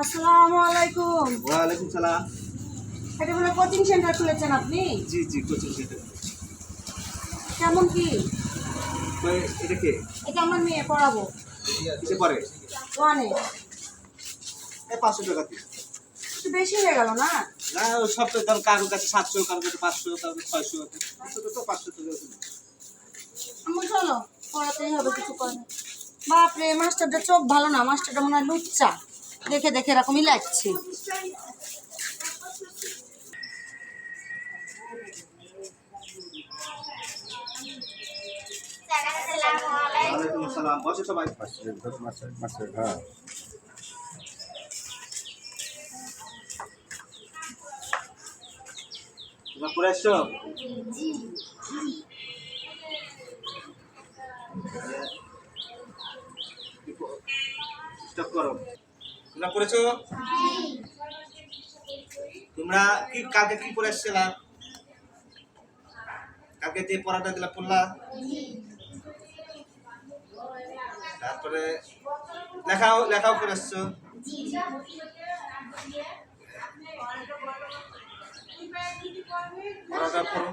আসসালামু আলাইকুম। ওয়ালাইকুম সালাম। এটা বলে কোচিং সেন্টার খুলেছেন আপনি? জি জি, কোচিং সেন্টার। কেমন কি? এটা কে? এটা আমার মেয়ে পড়াবো। কিসে পড়ে? ওয়ানে। 500 টাকা দিই। একটু বেশি হয়ে গেল না? না, ওই সব তো দাম, কারোর কাছে 700, কারোর কাছে 500, কারোর কাছে 600, তো 500 টাকা। আম্মু চলো, পড়াতেই হবে, কিছু করে না। বাপরে, মাস্টারটা চোখ ভালো না, মাস্টারটা মনে হয় লুচ্চা। দেখে দেখে এরকমই লাগছে। ওয়ালাইকুম আসসালাম। বসে সবাই। তোমরা পড়ে আসছো? স্টপ করো। তোমরা পড়েছো? তোমরা কি কালকে কি পড়ে আসছিলা? কালকে যে পড়াটা দিলা পড়লা? তারপরে লেখাও করে আসছো? পড়াটা পড়ো।